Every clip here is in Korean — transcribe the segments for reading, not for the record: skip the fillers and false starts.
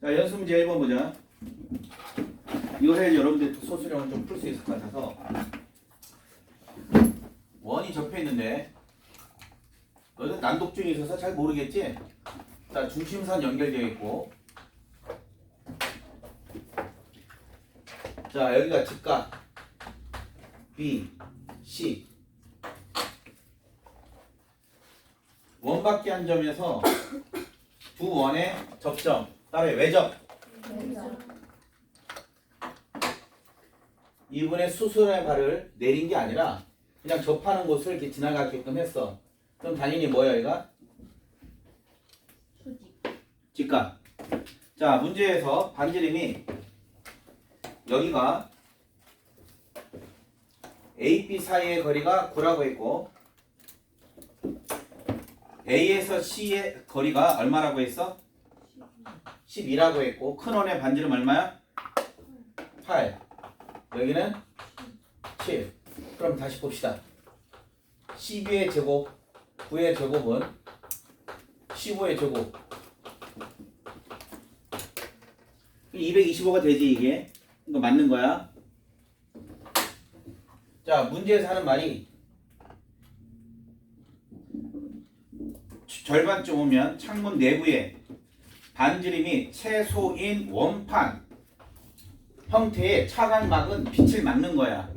자, 연습 문제 1번 보자. 이거 해야지 여러분들 소수령을 좀 풀 수 있을 것 같아서. 원이 접혀 있는데 너는 난독증이 있어서 잘 모르겠지? 자, 중심선 연결되어 있고, 자, 여기가 직각 B, C, 원밖에 한 점에서 두 원의 접점, 따로 외접, 이분의 수술의 발을 내린 게 아니라 그냥 접하는 곳을 이렇게 지나가게끔 했어. 그럼 당연히 뭐야, 얘가? 직각. 자, 문제에서 반지름이 여기가 A, B 사이의 거리가 9라고 했고, A에서 C의 거리가 얼마라고 했어? 12라고 했고, 큰 원의 반지름 얼마야? 8. 여기는 7. 그럼 다시 봅시다. 12의 제곱, 9의 제곱은 15의 제곱. 225가 되지, 이게. 이거 맞는 거야. 자, 문제에서 하는 말이 절반쯤 오면 창문 내부에 반지름이 최소인 원판 형태의 차광막은 빛을 막는 거야.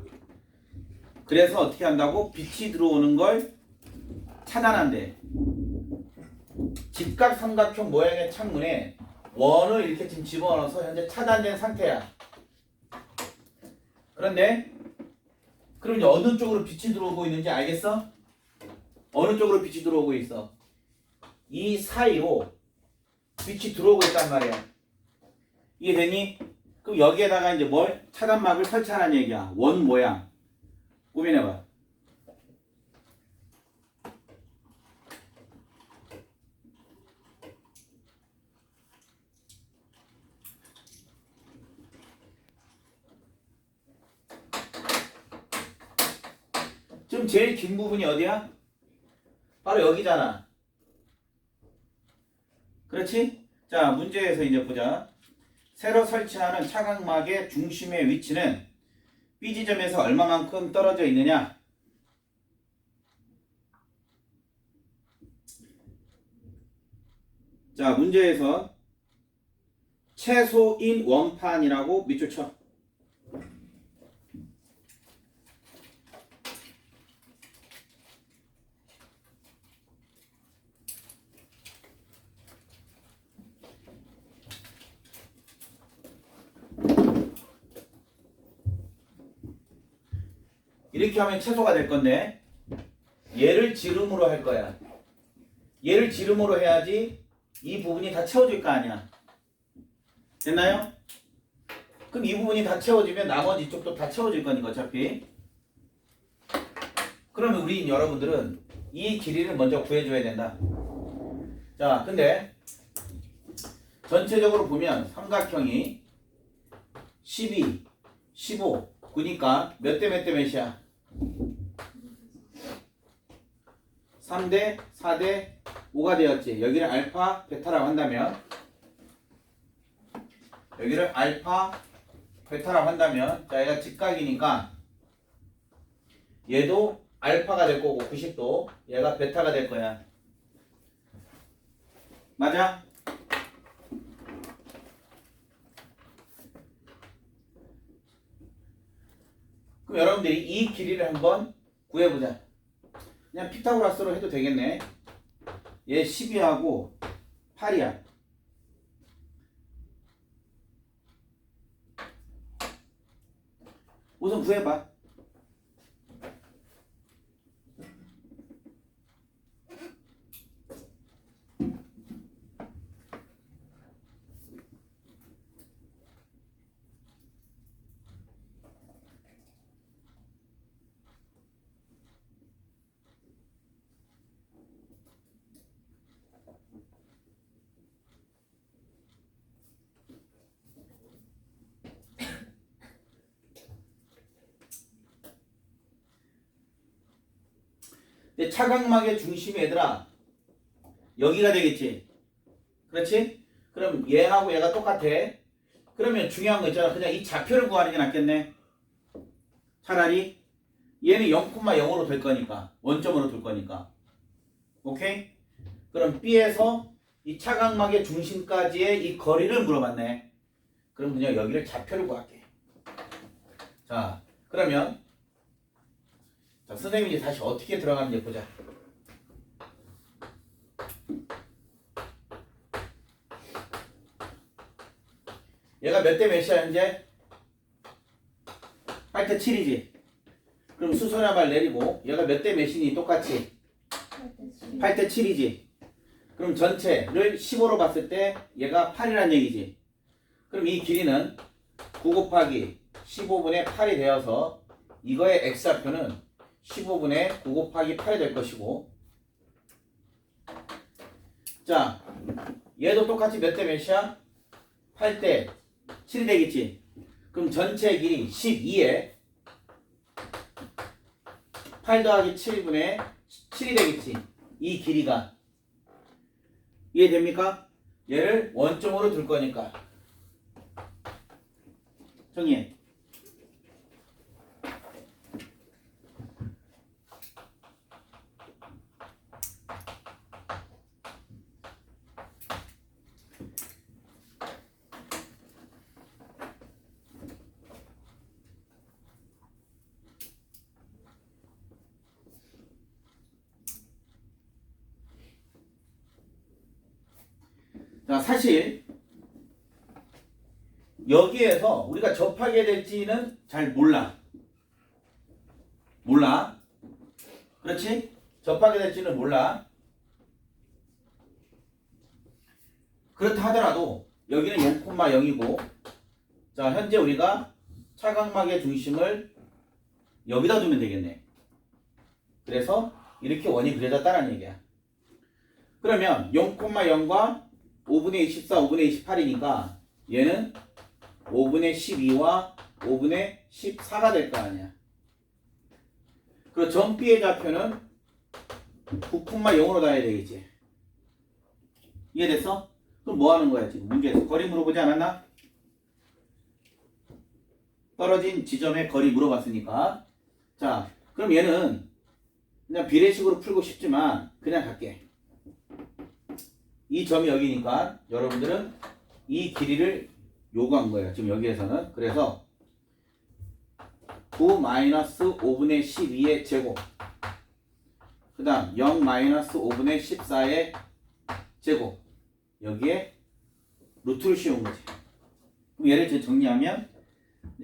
그래서 어떻게 한다고? 빛이 들어오는 걸 차단한대. 직각삼각형 모양의 창문에 원을 이렇게 지금 집어넣어서 현재 차단된 상태야. 그런데 그럼 이제 어느 쪽으로 빛이 들어오고 있는지 알겠어? 어느 쪽으로 빛이 들어오고 있어? 이 사이로 빛이 들어오고 있단 말이야. 이해되니? 그럼 여기에다가 이제 뭘? 차단막을 설치하라는 얘기야. 원 모양. 꾸며내봐. 지금 제일 긴 부분이 어디야? 바로 여기잖아. 그렇지? 자, 문제에서 이제 보자. 새로 설치하는 차광막의 중심의 위치는 B 지점에서 얼마만큼 떨어져 있느냐? 자, 문제에서 최소인 원판이라고 밑줄 쳐. 이렇게 하면 최소가 될 건데 얘를 지름으로 할 거야. 얘를 지름으로 해야지 이 부분이 다 채워질 거 아니야. 됐나요? 그럼 이 부분이 다 채워지면 나머지 쪽도 다 채워질 거니까 어차피. 그러면 우리 여러분들은 이 길이를 먼저 구해줘야 된다. 자, 근데 전체적으로 보면 삼각형이 12, 15, 그러니까 몇 대 몇 대 몇이야? 3대 4대 5가 되었지. 여기를 알파 베타라고 한다면, 여기를 알파 베타라고 한다면, 자, 얘가 직각이니까 얘도 알파가 될 거고 90도, 얘가 베타가 될 거야. 맞아? 그럼 여러분들이 이 길이를 한번 구해보자. 그냥 피타고라스로 해도 되겠네. 얘 12하고 8이야. 우선 구해봐. 근데 차각막의 중심이 얘들아 여기가 되겠지. 그렇지? 그럼 그럼 얘하고 얘가 똑같아. 그러면 중요한 거 있잖아. 그냥 이 좌표를 구하는 게 낫겠네. 차라리 얘는 0,0으로 될 거니까. 원점으로 둘 거니까. 오케이? 그럼 B에서 이 차각막의 중심까지의 이 거리를 물어봤네. 그럼 그냥 여기를 좌표를 구할게. 자, 그러면 자, 선생님이 이제 다시 어떻게 들어가는지 보자. 얘가 몇 대 몇이야 현재? 8대 7이지. 그럼 수소나 말 내리고 얘가 몇 대 몇이니 똑같이? 8대 7이지. 그럼 전체를 15로 봤을 때 얘가 8이란 얘기지. 그럼 이 길이는 9 곱하기 15분의 8이 되어서 이거의 x좌표는 15분의 9 곱하기 8이 될 것이고, 자 얘도 똑같이 몇 대 몇이야? 8대 7이 되겠지. 그럼 전체 길이 12에 8 더하기 7분의 7이 되겠지. 이 길이가 이해됩니까? 얘를 원점으로 둘 거니까 정리해. 자, 사실 여기에서 우리가 접하게 될지는 잘 몰라. 그렇지? 접하게 될지는 몰라. 그렇다 하더라도 여기는 0,0이고, 자 현재 우리가 차각막의 중심을 여기다 두면 되겠네. 그래서 이렇게 원이 그려졌다는 얘기야. 그러면 0,0과 5분의 24, 5분의 28이니까 얘는 5분의 12와 5분의 14가 될 거 아니야. 그리고 점 B의 좌표는 9,0으로 놔야 되겠지. 이해됐어? 그럼 뭐 하는 거야 지금 문제에서? 거리 물어보지 않았나? 떨어진 지점의 거리 물어봤으니까. 자, 그럼 얘는 그냥 비례식으로 풀고 싶지만 그냥 갈게. 이 점이 여기니까 여러분들은 이 길이를 요구한 거예요. 지금 여기에서는. 그래서 9-5분의 12의 제곱, 그 다음 0-5분의 14의 제곱, 여기에 루트를 씌운 거지. 그럼 얘를 정리하면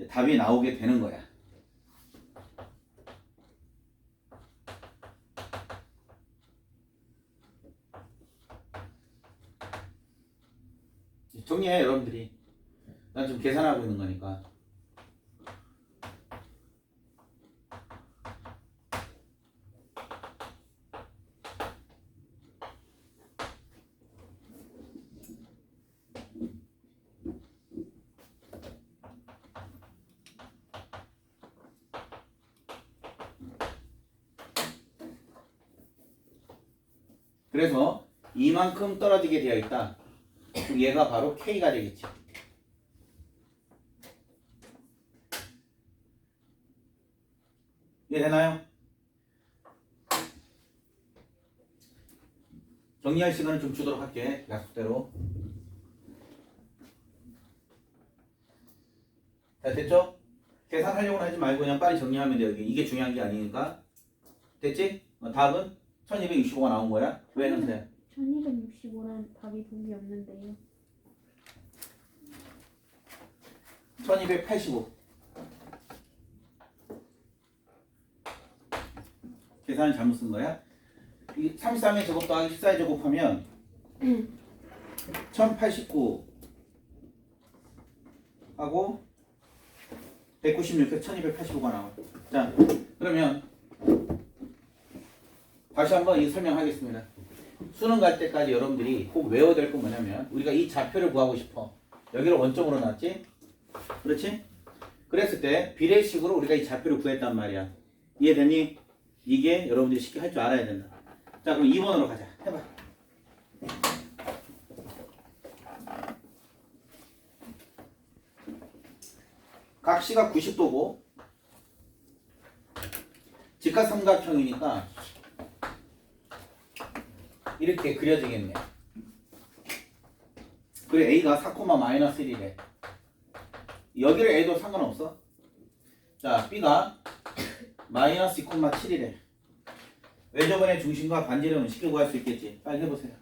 답이 나오게 되는 거야. 정리해 여러분들이. 난 지금 계산하고 있는 거니까. 그래서 이만큼 떨어지게 되어 있다. 그럼 얘가 바로 K가 되겠지. 이해되나요? 정리할 시간을 좀 주도록 할게. 약속대로. 자, 됐죠? 계산하려고는 하지 말고 그냥 빨리 정리하면 돼. 여기 이게 중요한 게 아니니까. 됐지? 답은 1265가 나온 거야. 왜 선생님? 1265는 답이 보기 없는데요. 1285. 계산을 잘못 쓴 거야? 이 33의 제곱 더하기 14의 제곱하면 1089 하고 196에서 1285가 나와. 자, 그러면 다시 한번 이 설명하겠습니다. 수능 갈 때까지 여러분들이 꼭 외워야 될 건 뭐냐면, 우리가 이 좌표를 구하고 싶어. 여기를 원점으로 놨지? 그렇지? 그랬을 때 비례식으로 우리가 이 좌표를 구했단 말이야. 이해되니? 이게 여러분들이 쉽게 할 줄 알아야 된다. 자, 그럼 2번으로 가자. 해봐. 각 시각 90도고 직각삼각형이니까 이렇게 그려지겠네. 그래 A가 4,-1이래. 여기를 A도 상관없어. 자 B가 -2,7이래. 외접원의 중심과 반지름은 쉽게 구할 수 있겠지. 빨리 해보세요.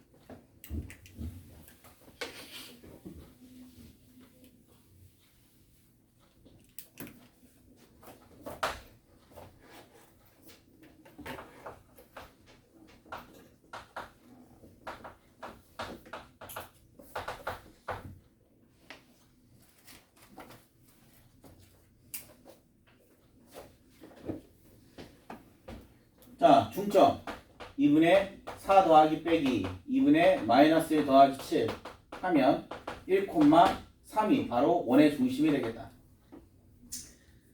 자, 중점 2분의 4 더하기 빼기 2분의 -1 더하기 7 하면 1,3이 바로 원의 중심이 되겠다.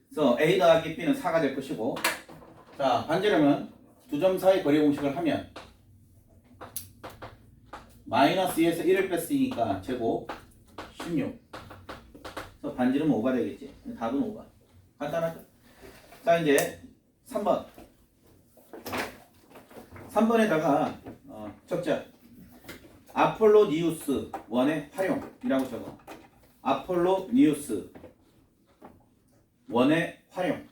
그래서 A 더하기 B는 4가 될 것이고, 자 반지름은 두 점 사이 거리 공식을 하면 -2에서 1을 뺐으니까 제곱 16. 그래서 반지름은 5가 되겠지. 답은 5가. 간단하죠? 자 이제 3번. 3번에다가 적자 아폴로니우스 원의 활용이라고 적어. 아폴로니우스 원의 활용.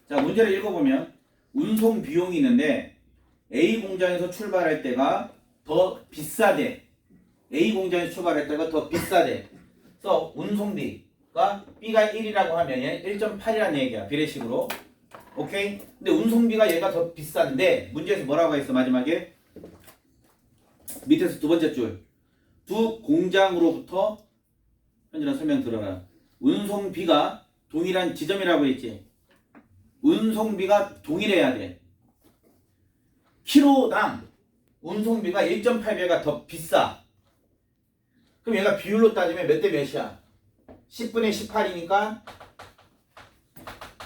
자 문제를 읽어보면 운송 비용이 있는데 A 공장에서 출발할 때가 더 비싸대. A 공장에서 출발할 때가 더 비싸대. 그래서 운송비가 B가 1이라고 하면 얘 1.8이라는 얘기야. 비례식으로. 오케이? 근데 운송비가 얘가 더 비싼데 문제에서 뭐라고 했어 마지막에? 밑에서 두 번째 줄. 두 공장으로부터 현재는 설명 들어라. 운송비가 동일한 지점이라고 했지. 운송비가 동일해야 돼. 키로당 운송비가 1.8배가 더 비싸. 그럼 얘가 비율로 따지면 몇 대 몇이야? 10분의 18이니까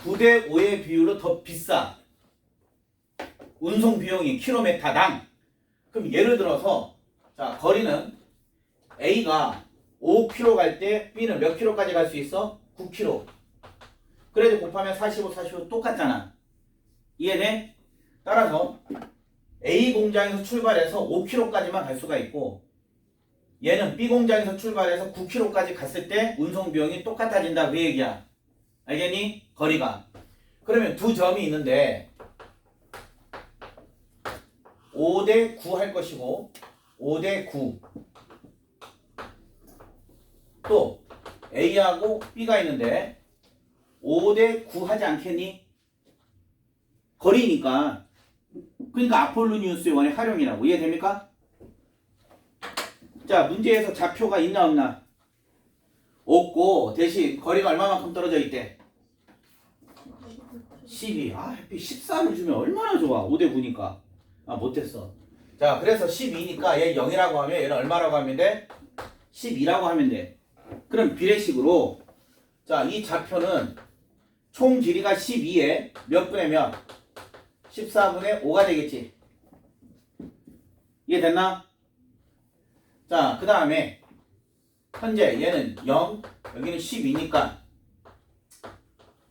9대 5의 비율로 더 비싸. 운송 비용이 킬로미터당. 그럼 예를 들어서 자 거리는 A가 5km 갈 때 B는 몇 킬로까지 갈 수 있어? 9km. 그래도 곱하면 45, 45 똑같잖아. 이해돼? 따라서 A 공장에서 출발해서 5km까지만 갈 수가 있고 얘는 B 공장에서 출발해서 9km까지 갔을 때 운송 비용이 똑같아진다 그 얘기야. 알겠니? 거리가. 그러면 두 점이 있는데 5대 9 할 것이고 5대 9 또 A하고 B가 있는데 5대 9 하지 않겠니? 거리니까. 그러니까 아폴로니우스의 원의 활용이라고. 이해됩니까? 자 문제에서 좌표가 있나 없나? 없고 대신 거리가 얼마만큼 떨어져 있대? 12. 아 13을 주면 얼마나 좋아. 5대 9니까. 아 못했어. 자 그래서 12니까 얘 0이라고 하면 얘는 얼마라고 하면 돼? 12라고 하면 돼. 그럼 비례식으로 자 이 좌표는 총 길이가 12에 몇 분의 몇? 14분의 5가 되겠지. 이해됐나? 자 그 다음에 현재 얘는 0 여기는 12니까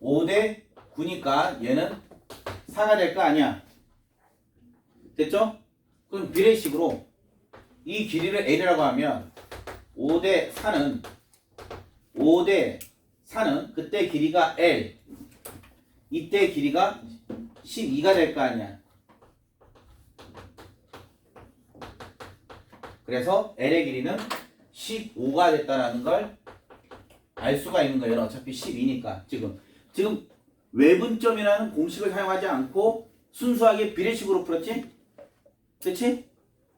5대 9니까 얘는 4가 될 거 아니야. 됐죠? 그럼 비례식으로 이 길이를 L이라고 하면 5대 4는 그때 길이가 L 이때 길이가 12가 될 거 아니야. 그래서 L의 길이는 15가 됐다라는 걸 알 수가 있는 거예요. 어차피 12니까 지금 외분점이라는 공식을 사용하지 않고 순수하게 비례식으로 풀었지? 그치?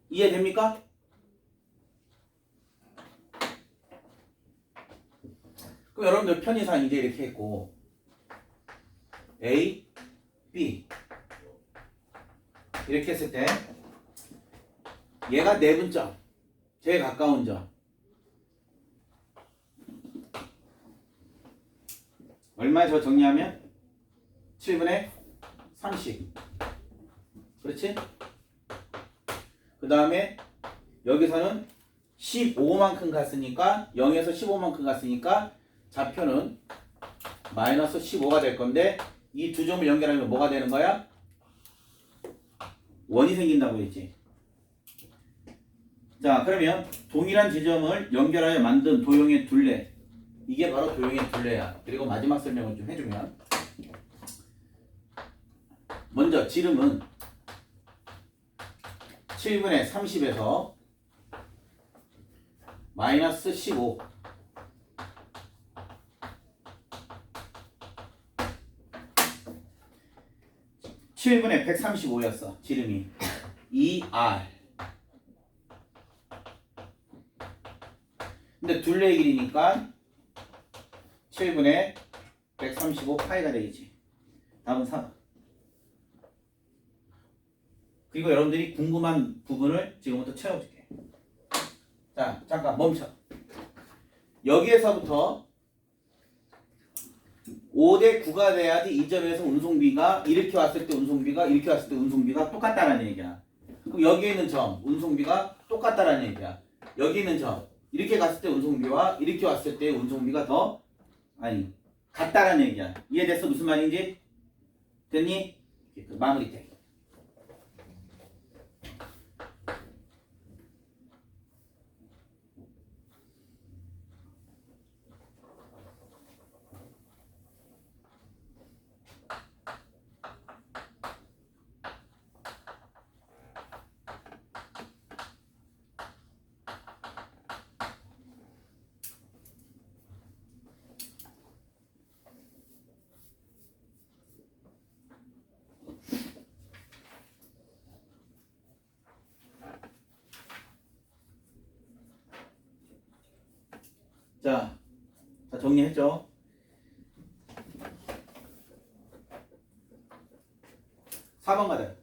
이해됩니까? 그럼 여러분들 편의상 이제 이렇게 했고 A, B 이렇게 했을 때 얘가 내분점 제일 가까운 점 얼마에 저 정리하면 7분의 30 그렇지? 그 다음에 여기서는 15만큼 갔으니까 0에서 15만큼 갔으니까 좌표는 마이너스 15가 될 건데 이 두 점을 연결하면 뭐가 되는 거야? 원이 생긴다고 했지. 자, 그러면 동일한 지점을 연결하여 만든 도형의 둘레, 이게 바로 도형의 둘레야. 그리고 마지막 설명을 좀 해주면, 먼저 지름은 7분의 30에서 마이너스 15, 7분의 135였어. 지름이 2R. 근데 둘레의 길이니까 7분의 135파이가 되겠지. 다음은 4번. 그리고 여러분들이 궁금한 부분을 지금부터 채워줄게. 자, 잠깐 멈춰. 여기에서부터 5대 9가 돼야지 이 점에서 운송비가 이렇게 왔을 때 운송비가 이렇게 왔을 때 운송비가 똑같다라는 얘기야. 그럼 여기에 있는 점 운송비가 똑같다라는 얘기야. 여기 있는 점 이렇게 갔을 때 운송비와 이렇게 왔을 때 운송비가 더 같다라는 얘기야. 이해됐어? 무슨 말인지? 됐니? 마무리 때. 자, 정리했죠? (4번) 가자.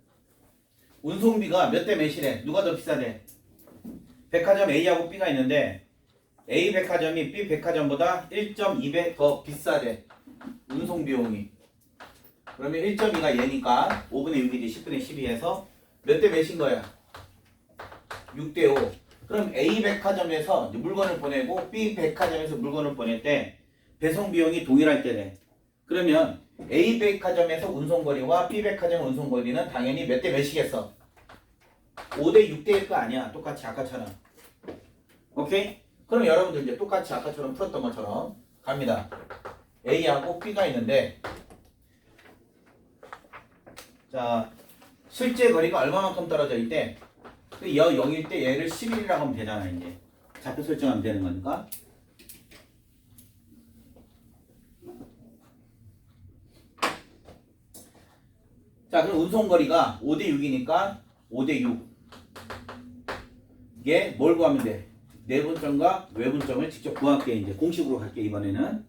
운송비가 몇 대 몇이래? 누가 더 비싸대? 백화점 A하고 B가 있는데 A 백화점이 B 백화점보다 1.2배 더 비싸대. 운송비용이. 그러면 1.2가 얘니까 5분의 6이지 10분의 12에서 몇 대 몇인 거야? 6대 5. 그럼 A 백화점에서 물건을 보내고 B 백화점에서 물건을 보낼 때 배송 비용이 동일할 때래. 그러면 A 백화점에서 운송거리와 B 백화점 운송거리는 당연히 몇 대 몇이겠어? 5대 6대일 거 아니야. 똑같이 아까처럼. 오케이? 그럼 여러분들 이제 똑같이 아까처럼 풀었던 것처럼 갑니다. A하고 B가 있는데 자, 실제 거리가 얼마만큼 떨어져 있대? 그 0일 때 얘를 11이라고 하면 되잖아. 이제 좌표 설정하면 되는 거니까. 자, 그럼 운송거리가 5대 6이니까 5대 6. 이게 뭘 구하면 돼? 내분점과 외분점을 직접 구할게. 이제 공식으로 갈게 이번에는.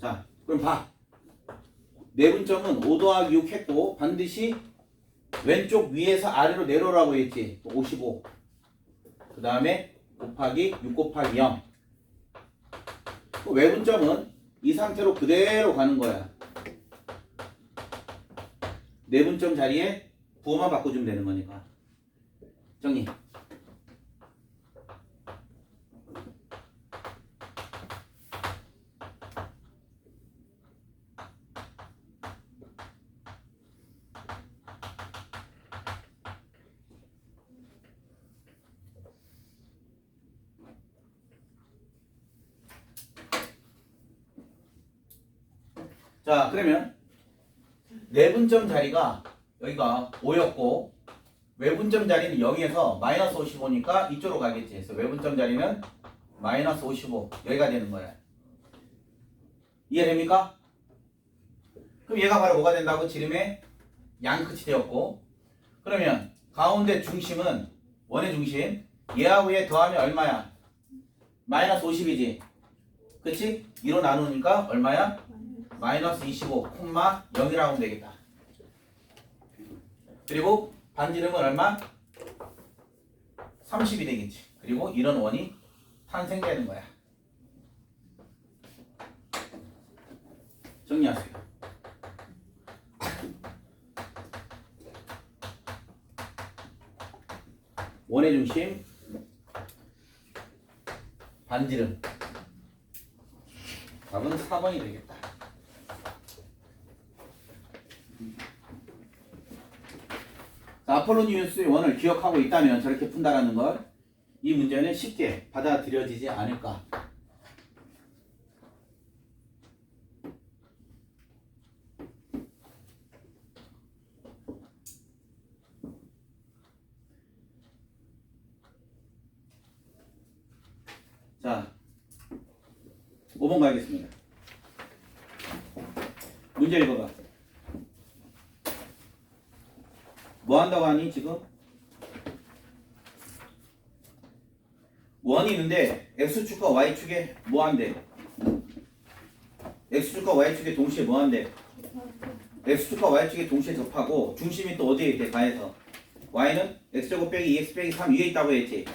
자, 그럼 봐. 내분점은 5 더하기 6 했고 반드시 왼쪽 위에서 아래로 내려오라고 했지. 55. 그 다음에 곱하기 6 곱하기 0. 외분점은 이 상태로 그대로 가는 거야. 내분점 자리에 부호만 바꿔주면 되는 거니까. 정리. 자, 그러면 내분점 자리가 여기가 5였고 외분점 자리는 0에서 마이너스 55니까 이쪽으로 가겠지. 그래서 외분점 자리는 마이너스 55 여기가 되는 거야. 이해됩니까? 그럼 얘가 바로 뭐가 된다고? 지름의 양끝이 되었고 그러면 가운데 중심은 원의 중심 얘하고 얘 더하면 얼마야? 마이너스 50이지. 그치? 2로 나누니까 얼마야? 마이너스 25, 0이라고 하면 되겠다. 그리고 반지름은 얼마? 30이 되겠지. 그리고 이런 원이 탄생되는 거야. 정리하세요. 원의 중심 반지름. 답은 4번이 되겠다. 자, 아폴로니우스의 원을 기억하고 있다면 저렇게 푼다라는 걸 이 문제는 쉽게 받아들여지지 않을까. 자, 5번 가겠습니다. 문제 읽어봐. 뭐 한다고 하니 지금? 원이 있는데 x축과 y축에 뭐 한대? x축과 y축에 동시에 뭐 한대? x축과 y축에 동시에 접하고 중심이 또 어디에 있대? 가에서 y는 x제곱 빼기 2x 빼기 3 위에 있다고 했지.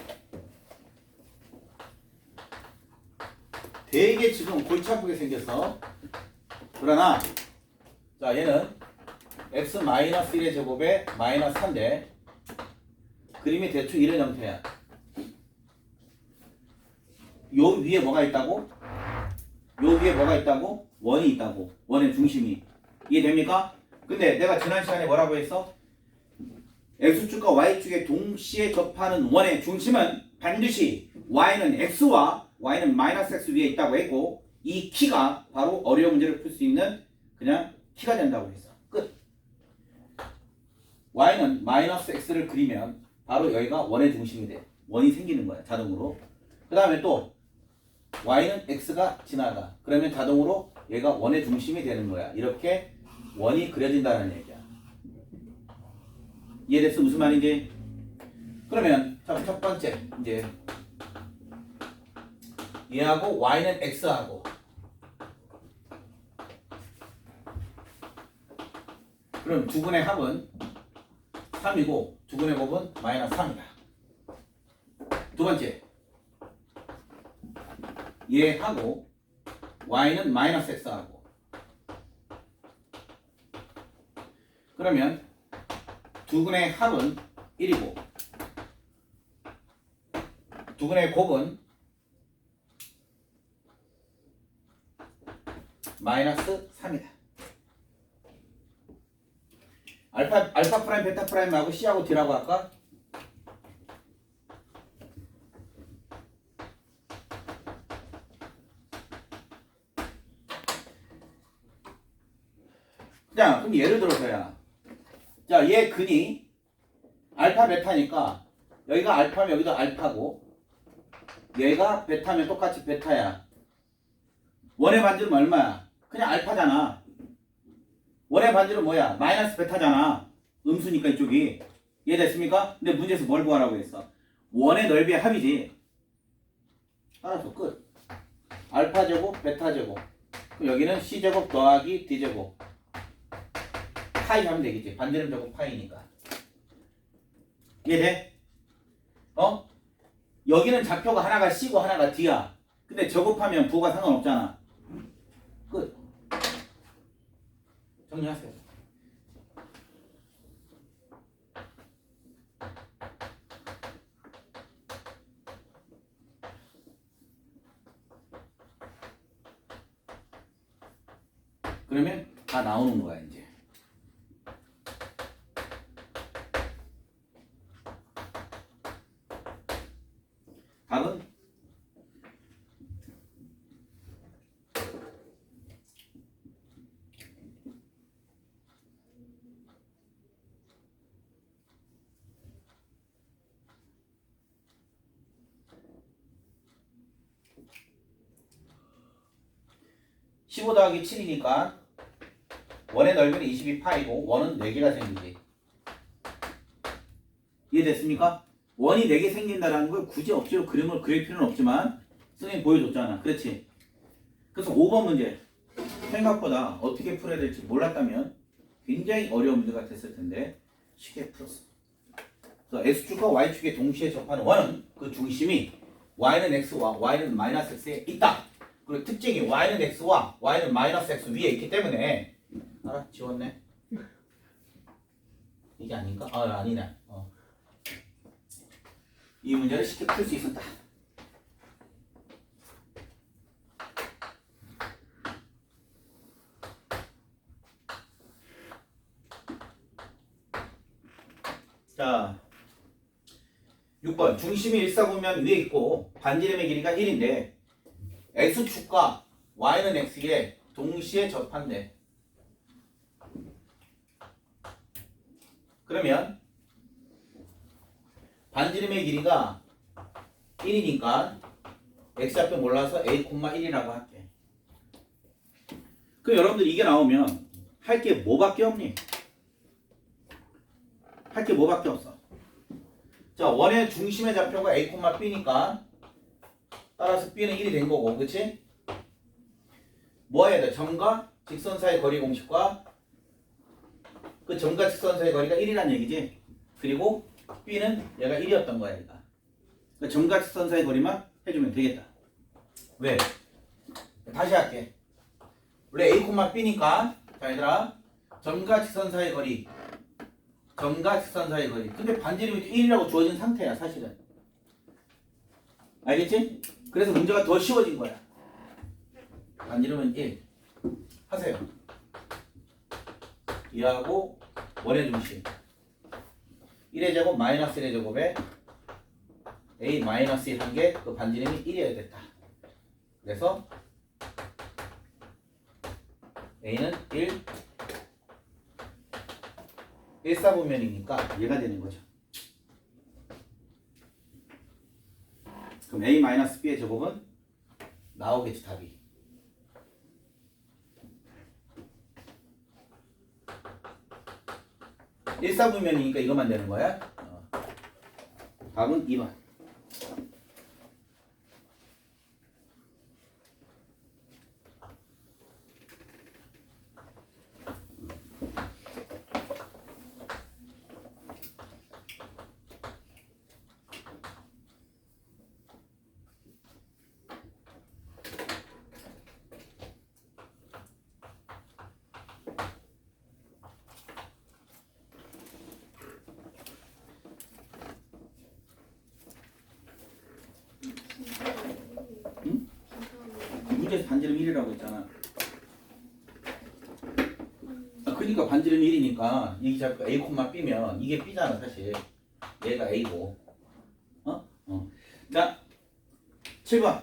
되게 지금 골치 아프게 생겼어. 그러나 자, 얘는 x-1의 제곱에 마이너스 3인데 그림이 대충 이런 형태야. 요 위에 뭐가 있다고? 요 위에 뭐가 있다고? 원이 있다고. 원의 중심이. 이해됩니까? 근데 내가 지난 시간에 뭐라고 했어? x축과 y축에 동시에 접하는 원의 중심은 반드시 y는 x와 y는 마이너스 x 위에 있다고 했고 이 키가 바로 어려운 문제를 풀 수 있는 그냥 키가 된다고 했어. 끝. y는 마이너스 x를 그리면 바로 여기가 원의 중심이 돼. 원이 생기는 거야. 자동으로. 그 다음에 또 y는 x가 지나가. 그러면 자동으로 얘가 원의 중심이 되는 거야. 이렇게 원이 그려진다는 얘기야. 이해됐어? 무슨 말인지? 그러면 첫 번째 이제 얘하고 y는 x하고 그럼 두 분의 합은 3이고 두 분의 곱은 마이너스 3이다. 두 번째 얘하고 y는 마이너스 x하고 그러면 두 분의 합은 1이고 두 분의 곱은 마이너스 3이다. 알파 프라임 베타 프라임하고 C하고 D라고 할까? 자, 그럼 예를 들어서야. 자, 얘 근이 알파 베타니까 여기가 알파면 여기도 알파고 얘가 베타면 똑같이 베타야. 원의 반지름 얼마야? 그냥 알파잖아. 원의 반지름 뭐야? 마이너스 베타잖아. 음수니까 이쪽이. 이해됐습니까? 근데 문제에서 뭘 구하라고 했어? 원의 넓이의 합이지. 알았어. 끝. 알파 제곱, 베타 제곱. 그럼 여기는 C 제곱 더하기 D 제곱. 파이 하면 되겠지. 반지름 제곱 파이니까. 이해돼? 어? 여기는 좌표가 하나가 C고 하나가 D야. 근데 제곱하면 부호가 상관없잖아. 끝. 정리하세요. 그러면 다 나오는 거야 이제. 답은 15 더하기 7이니까 원의 넓이는 22파이고 원은 4개가 생기지. 이해됐습니까? 원이 4개 생긴다는 걸 굳이 억지로 그림을 그릴 필요는 없지만 선생님이 보여줬잖아. 그렇지? 그래서 5번 문제 생각보다 어떻게 풀어야 될지 몰랐다면 굉장히 어려운 문제가 됐을 텐데 쉽게 풀었어. 그래서 X축과 Y축에 동시에 접하는 원은 그 중심이 Y는 X와 Y는 마이너스 X에 있다. 그리고 특징이 Y는 X와 Y는 마이너스 X 위에 있기 때문에 알아? 지웠네. 이게 아닌가? 아, 아니네. 이 문제를 쉽게 풀 수 있었다. 자 6번 중심이 일사분면 위에 있고 반지름의 길이가 1인데 x축과 y는 x에 동시에 접한대. 그러면 반지름의 길이가 1이니까 x좌표 몰라서 a, 1이라고 할게. 그럼 여러분들 이게 나오면 할 게 뭐밖에 없니? 할 게 뭐밖에 없어. 자, 원의 중심의 좌표가 a, b니까 따라서 b는 1이 된 거고, 그치? 뭐 해야 돼? 점과 직선 사이 거리 공식과 그 점과 직선 사이 거리가 1이란 얘기지? 그리고 b는 얘가 1이었던 거야, 얘가. 그러니까 점과 직선 사이 거리만 해주면 되겠다. 왜? 다시 할게. 원래 a, b니까 자, 얘들아 점과 직선 사이 거리 점과 직선 사이 거리. 근데 반지름이 1이라고 주어진 상태야, 사실은. 알겠지? 그래서 문제가 더 쉬워진 거야. 반지름은 1. 하세요. 이하고 원의 중심. 1의 제곱 마이너스 1의 제곱에 a 마이너스 1 한 게 그 반지름이 1이어야 됐다. 그래서 a는 1 1사분면이니까 얘가 되는 거죠. 그럼 a 마이너스 b의 제곱은 나오겠지, 답이. 일사분면이니까 이것만 되는 거야. 답은 2번. 문제에서 반지름 1이라고 했잖아. 그러니까 반지름 1이니까 이게 자꾸 a, b면 이게 b잖아, 사실. 얘가 a고. 자, 7번.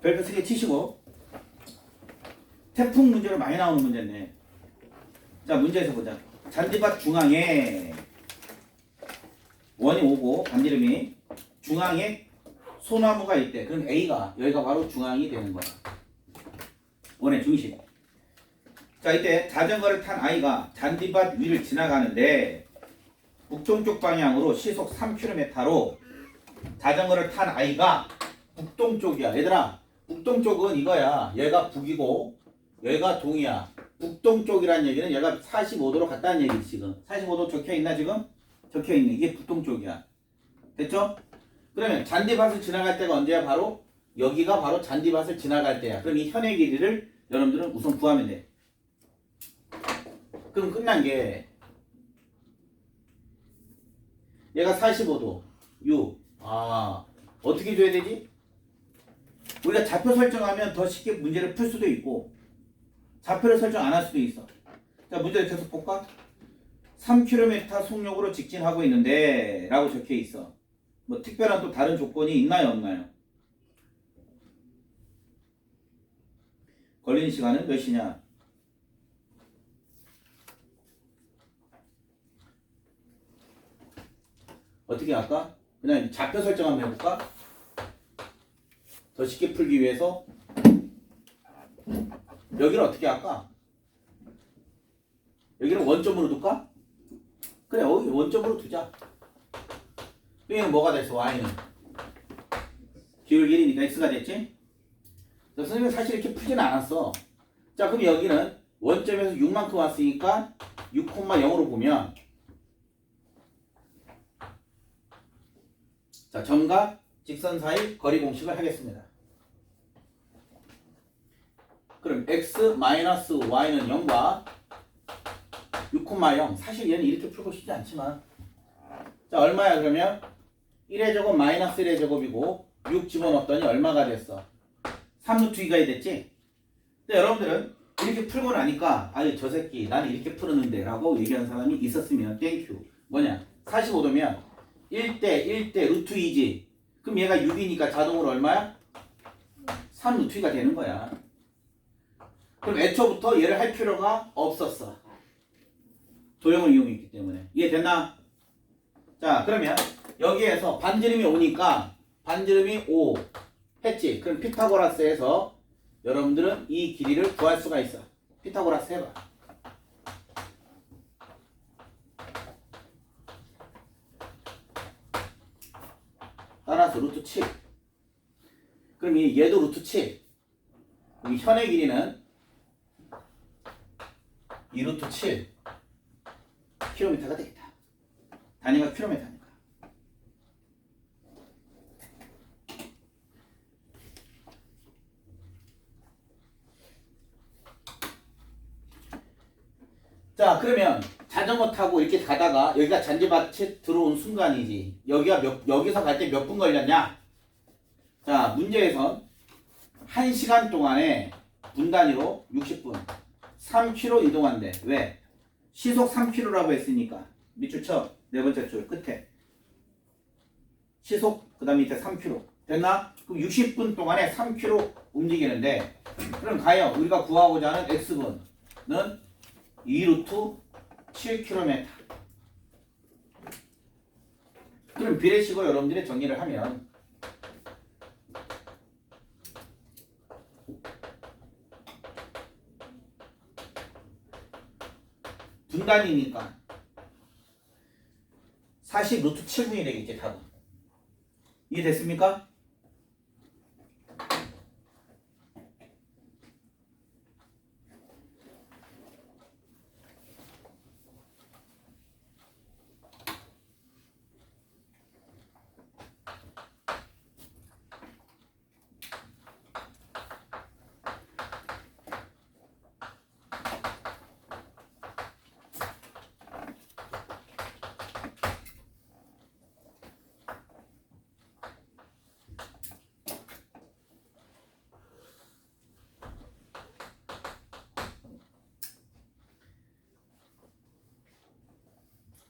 별표 3개 치시고. 태풍 문제로 많이 나오는 문제네. 자, 문제에서 보자. 잔디밭 중앙에 원이 오고 반지름이 중앙에 소나무가 있대. 그럼 A가 여기가 바로 중앙이 되는 거야. 원의 중심. 자, 이때 자전거를 탄 아이가 잔디밭 위를 지나가는데 북동쪽 방향으로 시속 3km로 자전거를 탄 아이가 북동쪽이야. 얘들아, 북동쪽은 이거야. 얘가 북이고 얘가 동이야. 북동쪽이란 얘기는 얘가 45도로 갔다는 얘기지. 지금 45도 적혀있나? 지금? 적혀있네. 이게 북동쪽이야. 됐죠? 그러면 잔디밭을 지나갈 때가 언제야? 바로 여기가 바로 잔디밭을 지나갈 때야. 그럼 이 현의 길이를 여러분들은 우선 구하면 돼. 그럼 끝난 게 얘가 45도 6. 어떻게 줘야 되지? 우리가 좌표 설정하면 더 쉽게 문제를 풀 수도 있고 좌표를 설정 안 할 수도 있어. 자, 문제를 계속 볼까? 3km 속력으로 직진하고 있는데 라고 적혀 있어. 뭐 특별한 또 다른 조건이 있나요, 없나요? 걸리는 시간은 몇 시냐? 어떻게 할까? 그냥 좌표 설정 한번 해볼까? 더 쉽게 풀기 위해서 여기를 어떻게 할까? 여기를 원점으로 둘까? 그래, 여기 원점으로 두자. 여기는 뭐가 됐어? y는 기울 길이니까 x가 됐지? 선생님은 사실 이렇게 풀지는 않았어. 자, 그럼 여기는 원점에서 6만큼 왔으니까 6,0로 보면 자, 점과 직선 사이 거리 공식을 하겠습니다. 그럼 x-y는 0과 6,0. 사실 얘는 이렇게 풀고 싶지 않지만 자, 얼마야 그러면? 1의 제곱 마이너스 1의 제곱이고 6 집어넣었더니 얼마가 됐어? 3루트 2가 됐지? 근데 여러분들은 이렇게 풀고 나니까 아유 저 새끼 나는 이렇게 풀었는데 라고 얘기하는 사람이 있었으면 땡큐. 뭐냐 45도면 1대 루트 2지. 그럼 얘가 6이니까 자동으로 얼마야? 3 루트 2가 되는 거야. 그럼 애초부터 얘를 할 필요가 없었어. 도형을 이용했기 때문에. 이해됐나? 자 그러면 여기에서 반지름이 5니까 반지름이 5 했지. 그럼 피타고라스에서 여러분들은 이 길이를 구할 수가 있어. 피타고라스 해봐. 따라서 루트 7. 그럼 얘도 루트 7. 이 현의 길이는 2 루트 7 킬로미터가 되겠다. 단위가 킬로미터니까. 자 그러면 자전거 타고 이렇게 가다가 여기가 잔디밭에 들어온 순간이지. 여기서 갈 때 몇 분 걸렸냐? 자 문제에선 1시간 동안에 분 단위로 60분 3km 이동한대. 왜? 시속 3km라고 했으니까 밑줄 쳐. 네 번째 줄 끝에 시속 그 다음 밑에 3km 됐나? 그럼 60분 동안에 3km 움직이는데 그럼 과연 우리가 구하고자 하는 x분은 2루트 7km. 그럼 비례식으로 여러분들이 정리를 하면 분단이니까 40 루트 7분이 되겠지 답은. 이해됐습니까?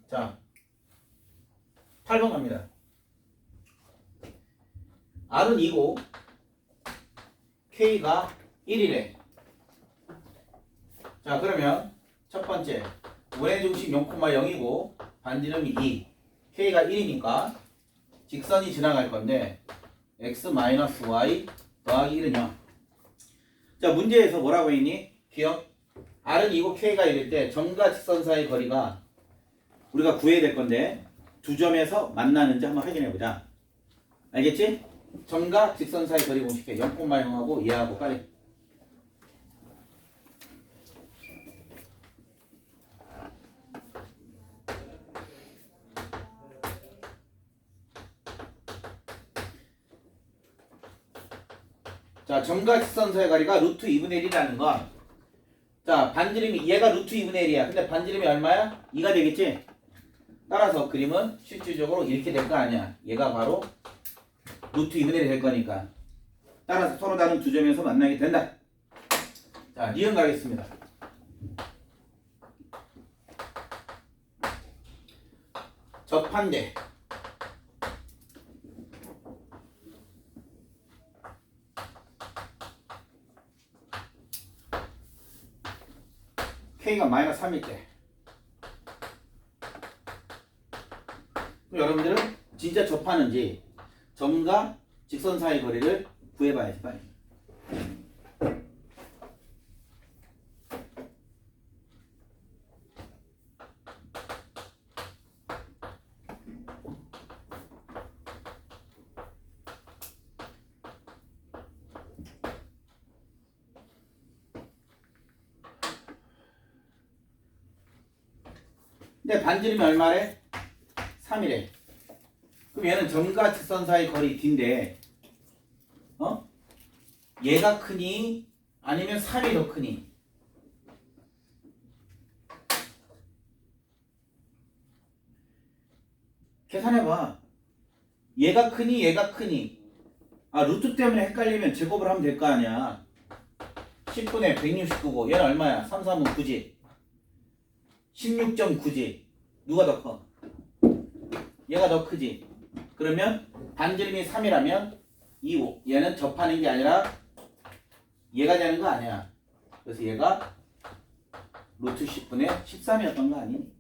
자 8번 갑니다. R은 2고 K가 1이래. 자 그러면 첫 번째 원의 중심 0,0이고 반지름이 2 K가 1이니까 직선이 지나갈 건데 x-y 더하기 1은 0. 자 문제에서 뭐라고 했니? 기억? R은 2고 K가 1일 때 점과 직선 사이의 거리가 우리가 구해야 될 건데 두 점에서 만나는지 한번 확인해 보자. 알겠지? 점과 직선 사이 거리 공식해. 0,0하고 얘하고 빨리. 자, 점과 직선 사이 거리가 루트 2분의 1이라는 건 자, 반지름이 얘가 루트 2분의 1이야. 근데 반지름이 얼마야? 2가 되겠지? 따라서 그림은 실질적으로 이렇게 될 거 아니야. 얘가 바로 루트 2분의 1이 될 거니까. 따라서 서로 다른 두 점에서 만나게 된다. 자, 니은 가겠습니다. 접한대. K가 마이너스 3일 때. 여러분들은 진짜 접하는지 점과 직선 사이 거리를 구해봐야지 빨리. 근데 반지름이 얼마래? 3이래. 그럼 얘는 점과 직선 사이 거리 D인데 얘가 크니 아니면 3이 더 크니? 계산해봐. 얘가 크니 얘가 크니? 아 루트 때문에 헷갈리면 제곱을 하면 될 거 아니야. 10분의 169고 얘는 얼마야? 3, 3은 9지. 16.9지. 누가 더 커? 얘가 더 크지. 그러면 반지름이 3이라면 얘는 접하는 게 아니라 얘가 되는 거 아니야. 그래서 얘가 루트 10분의 13이었던 거 아니니?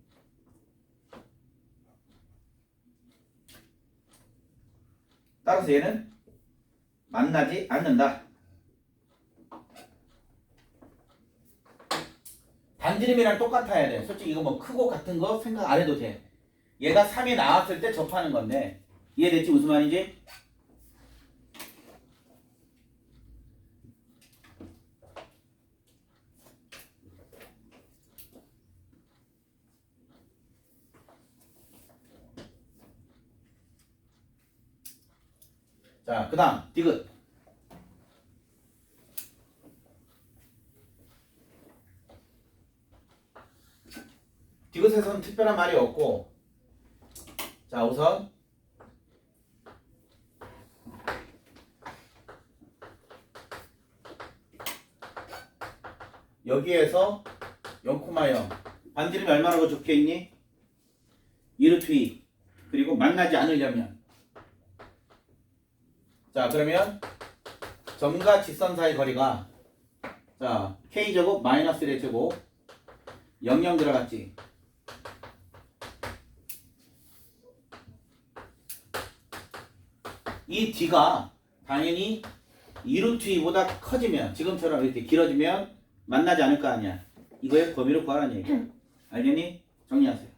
따라서 얘는 만나지 않는다. 반지름이랑 똑같아야 돼. 솔직히 이거 뭐 크고 같은 거 생각 안 해도 돼. 얘가 3이 나왔을 때 접하는 건데 이해됐지? 무슨 말인지? 자, 그 다음 디귿. 디귿에서는 특별한 말이 없고, 자, 우선 여기에서 0,0 반지름이 얼마라고 적혀있니? 2루트 2. 그리고 만나지 않으려면, 자, 그러면 점과 직선 사이 거리가, 자, k제곱 마이너스 1의 제곱 00 들어갔지. 이 d가 당연히 2루트 2보다 커지면, 지금처럼 이렇게 길어지면 만나지 않을 거 아니야. 이거의 범위를 구하라는 얘기야. 알겠니? 정리하세요.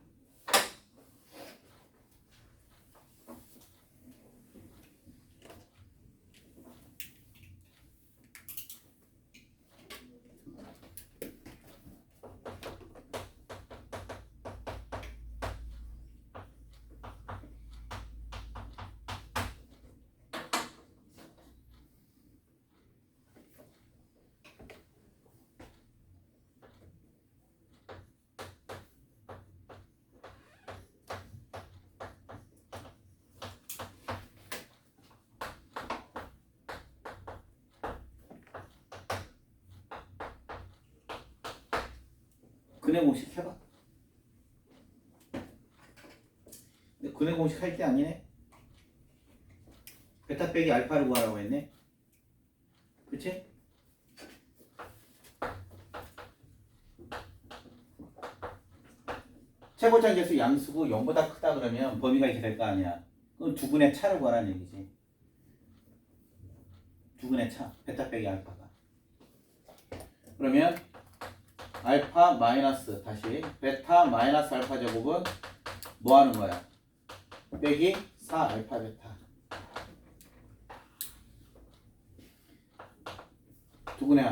근해 공식 해봐. 근데 근해 공식 할 게 아니네. 베타 빼기 알파를 구하라고 했네. 그치? 최고차 계수 양수고 0보다 크다 그러면 범위가 이렇게 될 거 아니야. 그럼 두근의 차를 구하라는 얘기지. 두근의 차. 베타 빼기 알파가. 그러면 알파 마이너스 다시 베타 마이너스 알파 제곱은 뭐 하는 거야? 빼기 4 알파 베타. 두근의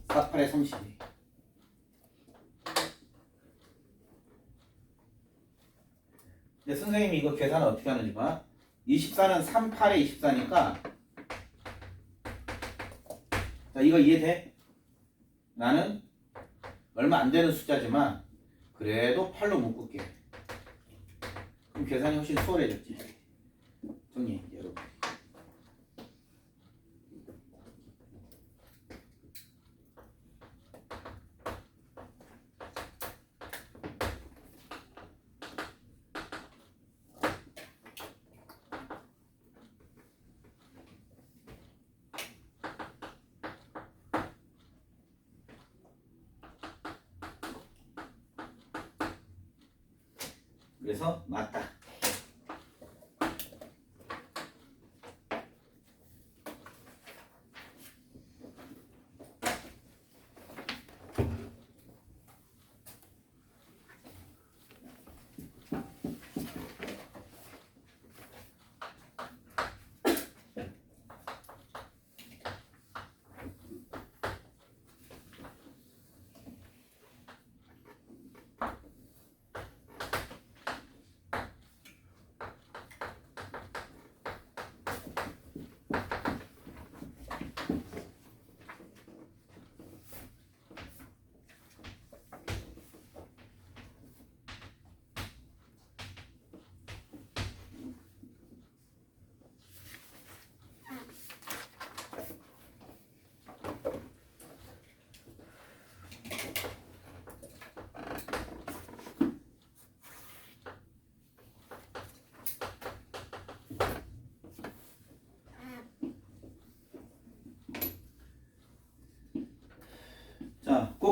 4, 8에 32. 근데 선생님이 이거 계산을 어떻게 하는지 봐. 24는 3, 8에 24니까 자 이거 이해돼? 나는 얼마 안 되는 숫자지만 그래도 8로 묶을게. 그럼 계산이 훨씬 수월해졌지. 정리 여러분. 그래서 맞다.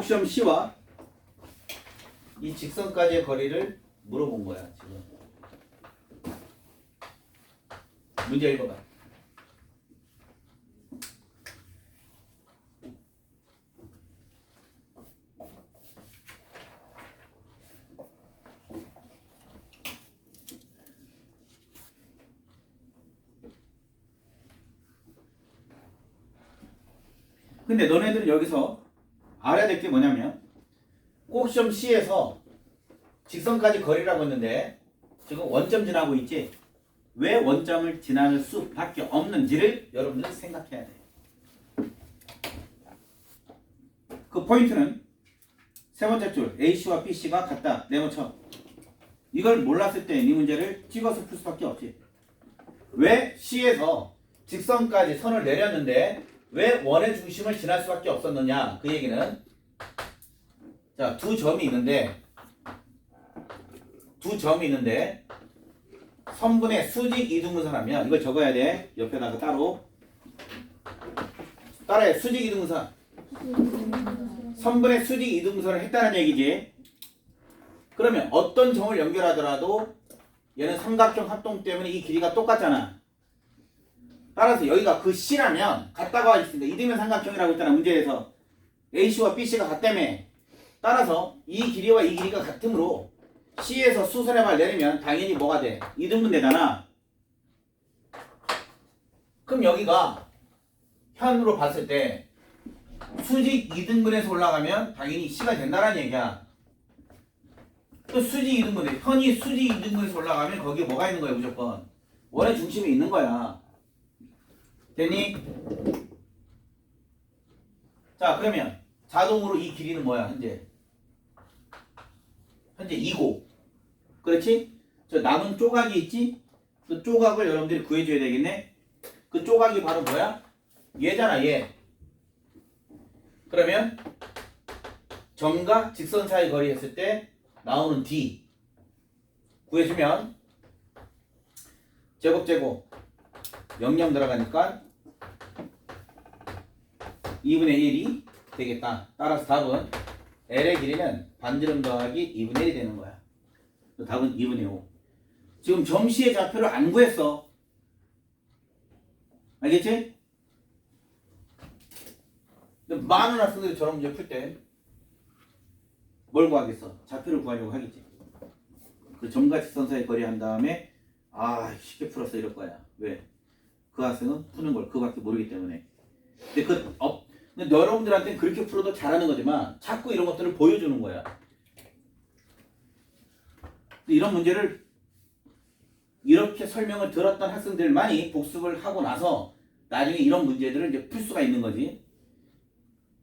꼭시험 C와 이 직선까지의 거리를 물어본 거야 지금. 문제 읽어봐. 근데 너네들은 여기서 알아야 될 게 뭐냐면 꼭시험 C에서 직선까지 거리라고 했는데 지금 원점 지나고 있지? 왜 원점을 지나는 수밖에 없는지를 여러분들은 생각해야 돼. 그 포인트는 세 번째 줄 AC와 BC가 같다. 네모쳐. 이걸 몰랐을 때 이 문제를 찍어서 풀 수밖에 없지. 왜 C에서 직선까지 선을 내렸는데 왜 원의 중심을 지날 수밖에 없었느냐? 그 얘기는 자, 두 점이 있는데 선분의 수직 이등분선하면 이걸 적어야 돼. 옆에다가 따라해. 수직 이등분선. 선분의 수직 이등분선을 했다는 얘기지. 그러면 어떤 점을 연결하더라도 얘는 삼각형 합동 때문에 이 길이가 똑같잖아. 따라서 여기가 그 C라면 같다고 하겠습니다. 이등변 삼각형이라고 했잖아. 문제에서 AC와 BC가 같다며. 따라서 이 길이와 이 길이가 같으므로 C에서 수선의 발 내리면 당연히 뭐가 돼? 이등분 되잖아. 그럼 여기가 현으로 봤을 때 수직 이등분에서 올라가면 당연히 C가 된다는 얘기야. 또 수직 이등분에 현이 수직 이등분에서 올라가면 거기에 뭐가 있는 거야? 무조건 원의 중심이 있는 거야. 됐니? 자, 그러면 자동으로 이 길이는 뭐야? 현재 2고. 그렇지? 저 남은 조각이 있지? 그 조각을 여러분들이 구해줘야 되겠네? 그 조각이 바로 뭐야? 얘잖아, 얘. 그러면 점과 직선 사이 거리 했을 때 나오는 D 구해주면 제곱 00 들어가니까 2분의 1이 되겠다. 따라서 답은 L의 길이는 반지름 더하기 2분의 1이 되는 거야. 답은 2분의 5. 지금 점시의 좌표를 안 구했어. 알겠지? 근데 많은 학생들이 저런 문제 풀 때 뭘 구하겠어? 좌표를 구하려고 하겠지. 그 점과 직선 사이 거리 한 다음에 쉽게 풀었어 이럴 거야. 왜? 그 학생은 푸는 걸 그거밖에 모르기 때문에. 근데 여러분들한테는 그렇게 풀어도 잘하는 거지만 자꾸 이런 것들을 보여주는 거야. 이런 문제를 이렇게 설명을 들었던 학생들만이 복습을 하고 나서 나중에 이런 문제들을 이제 풀 수가 있는 거지.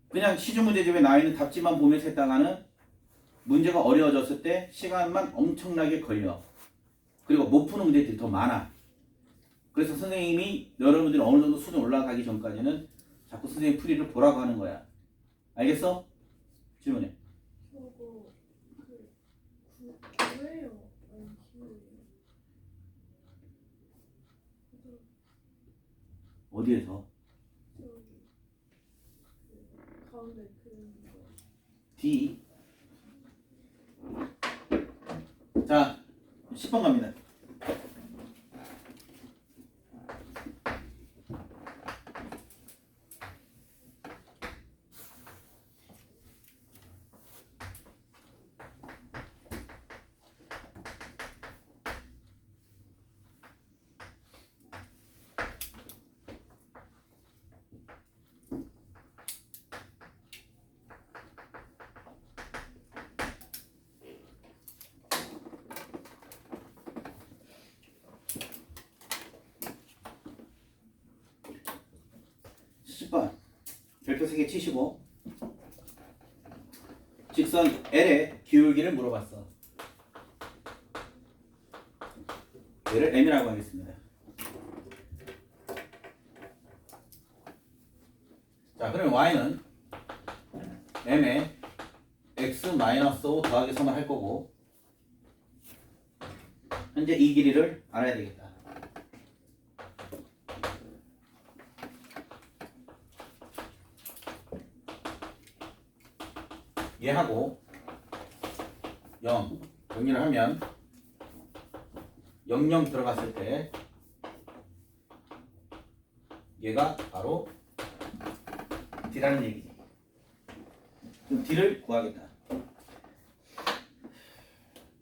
그냥 시중문제집에 나와 있는 답지만 보면서 했다가는 문제가 어려워졌을 때 시간만 엄청나게 걸려. 그리고 못 푸는 문제들이 더 많아. 그래서 선생님이 여러분들이 어느 정도 수준 올라가기 전까지는 자꾸 선생님 풀이를 보라고 하는 거야. 알겠어? 질문해. 저거 구해요. 아니 기울이요. 어디에서? 저기 가운데 그런 거. D. 자, 10번 갑니다. 별표 3개 치시고 직선 L의 기울기를 물어봤어. 얘를 M이라고 하겠습니다. 자, 그러면 Y는 M에 X-5 더하기 3을 할 거고 현재 이 길이를 알아야 되겠다. 얘하고 0 정리를 하면 00 들어갔을 때 얘가 바로 D라는 얘기지. 그럼 D를 구하겠다.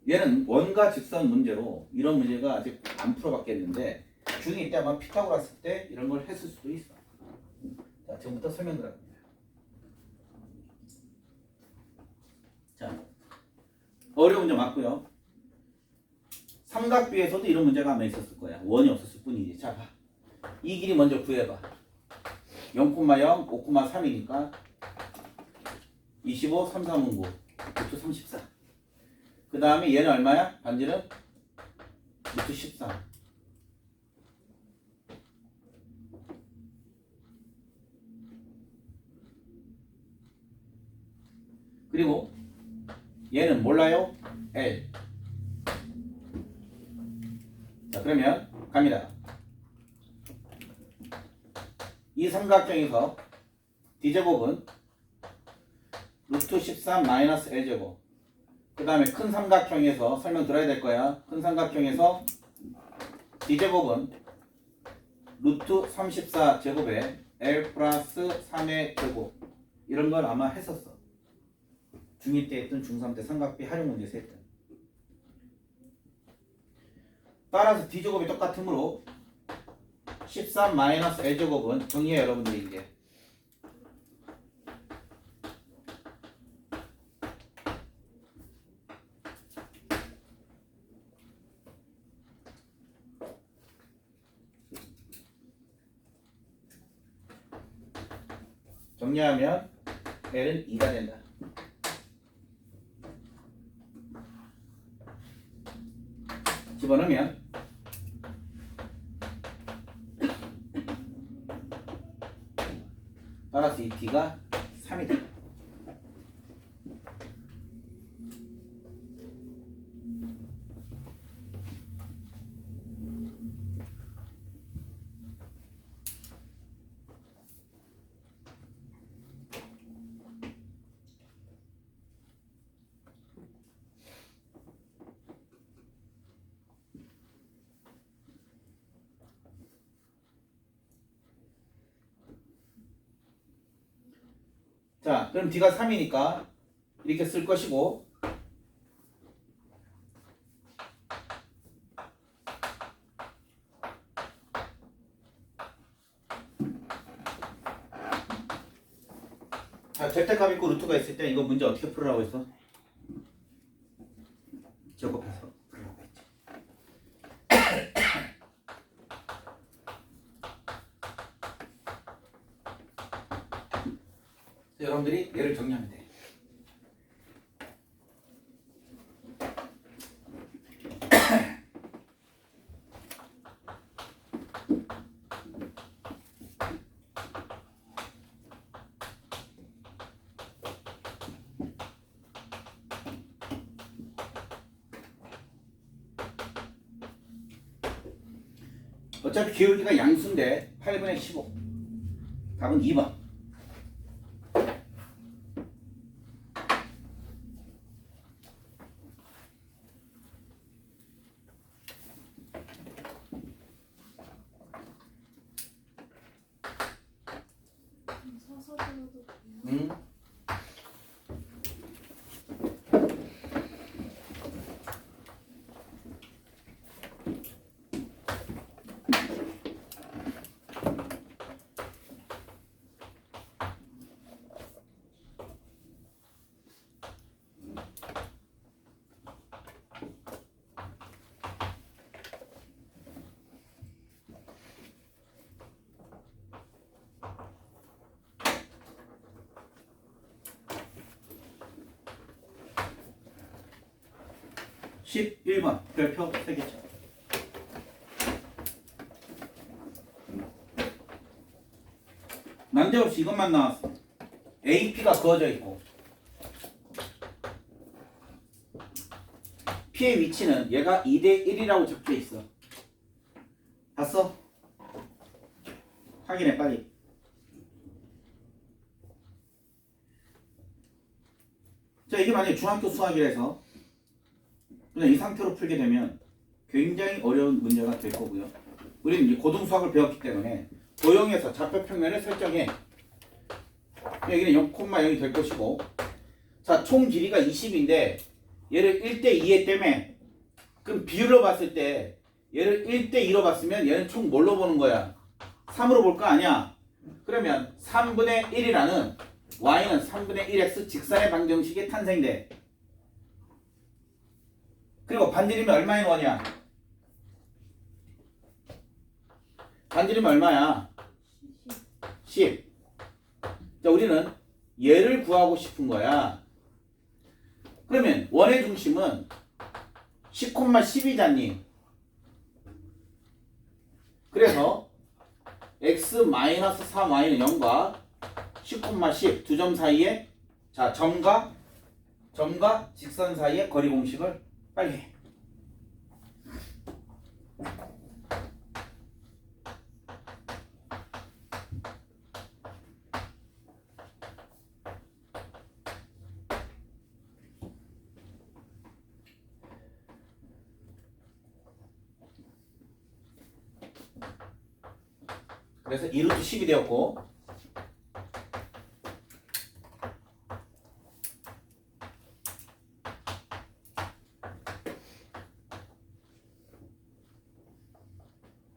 얘는 원과 직선 문제로 이런 문제가 아직 안 풀어봤겠는데 중2 때 아마 피타고라스 때 이런 걸 했을 수도 있어. 자, 지금부터 설명 들어갑니다. 자, 어려운 문제 맞고요. 삼각비에서도 이런 문제가 아마 있었을 거야. 원이 없었을 뿐이지. 자, 봐. 이 길이 먼저 구해봐. 0,0, 5,3이니까 25, 3, 3은 9, 9, 34. 그 다음에 얘는 얼마야? 반지는 6, 13. 그리고 얘는 몰라요? L. 자, 그러면 갑니다. 이 삼각형에서 D제곱은 루트 13 마이너스 L제곱. 그 다음에 큰 삼각형에서 설명 들어야 될 거야. 큰 삼각형에서 D제곱은 루트 34 제곱에 L 플러스 3의 제곱. 이런 걸 아마 했었어. 중2 때 했든 중3 때 삼각비 활용 문제에서 했든. 따라서 D제곱이 똑같으므로 13 마이너스 L제곱은 정리해 여러분들이 이제. 정리하면 L은 2가 된다. 집어넣으면 따라서 이 D가 3이다. 자, 그럼 D가 3이니까 이렇게 쓸 것이고, 자, 절대값 있고 루트가 있을 때 이거 문제 어떻게 풀으라고 했어? 제곱해서 풀으라고 했지. 여러분들이 얘를 정리하면 돼. 어차피 기울기가 양수인데 8분의 15. 답은 2번. 서서 들어도 돼요? 응? 십 1번 별표 3개죠. 난데없이 이것만 나왔어. AP가 그어져 있고 P의 위치는 얘가 2대 1이라고 적혀 있어. 봤어? 확인해 빨리. 자, 이게 만약에 중학교 수학이라서 그냥 이 상태로 풀게 되면 굉장히 어려운 문제가 될 거고요. 우리는 이제 고등수학을 배웠기 때문에 도형에서 좌표평면을 설정해. 여기는 0,0이 될 것이고, 자, 총 길이가 20인데 얘를 1대2에 때문에 그럼 비율로 봤을 때 얘를 1대2로 봤으면 얘는 총 뭘로 보는 거야? 3으로 볼 거 아니야? 그러면 3분의 1이라는 y는 3분의 1x 직선의 방정식이 탄생돼. 그리고 반지름이 얼마인 원이야? 반지름이 얼마야? 10. 자, 우리는 얘를 구하고 싶은 거야. 그러면 원의 중심은 10,10이잖니. 그래서 x-3y는 0과 10,10 두 점 사이에 자 점과 직선 사이의 거리 공식을 빨리 해. 그래서 2루트 10이 되었고,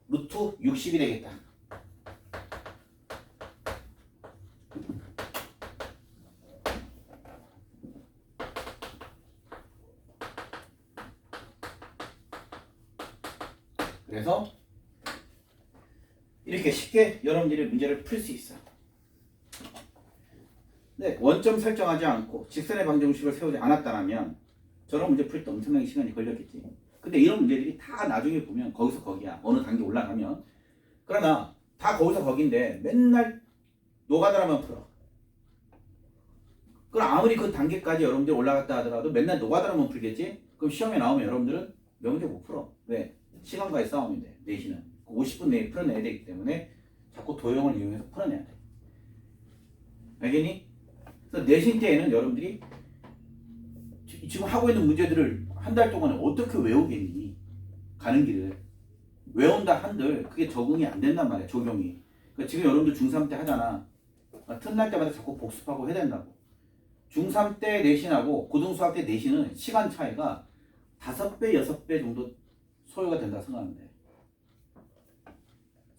루트 60이 되겠다. 그래서 이렇게 쉽게 여러분들이 문제를 풀 수 있어. 네, 원점 설정하지 않고 직선의 방정식을 세우지 않았다면 저런 문제 풀 때 엄청나게 시간이 걸렸겠지. 근데 이런 문제들이 다 나중에 보면 거기서 거기야. 어느 단계 올라가면. 그러나 다 거기서 거긴데 맨날 노가다라만 풀어. 그럼 아무리 그 단계까지 여러분들이 올라갔다 하더라도 맨날 노가다라만 풀겠지? 그럼 시험에 나오면 여러분들은 몇 문제 못 풀어. 왜? 시간과의 싸움인데 내신은 50분 내에 풀어내야 되기 때문에 자꾸 도형을 이용해서 풀어내야 돼. 알겠니? 그래서 내신 때에는 여러분들이 지금 하고 있는 문제들을 한 달 동안에 어떻게 외우겠니? 가는 길을 외운다 한들 그게 적응이 안 된단 말이야. 적용이. 그러니까 지금 여러분들 중3 때 하잖아. 틈날 때마다 자꾸 복습하고 해야 된다고. 중3 때 내신하고 고등수학 때 내신은 시간 차이가 5배, 6배 정도 소요가 된다 생각하면 돼.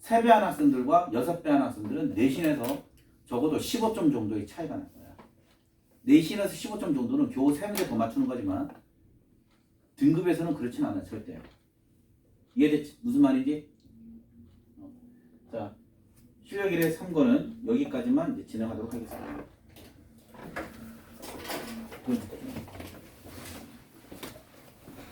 3배 한 학생들과 6배 한 학생들은 내신에서 적어도 15점 정도의 차이가 날 거야. 내신에서 15점 정도는 겨우 3문제 더 맞추는 거지만 등급에서는 그렇진 않아 절대. 이해됐지? 무슨 말인지? 자, 실력 1의 3권은 여기까지만 이제 진행하도록 하겠습니다.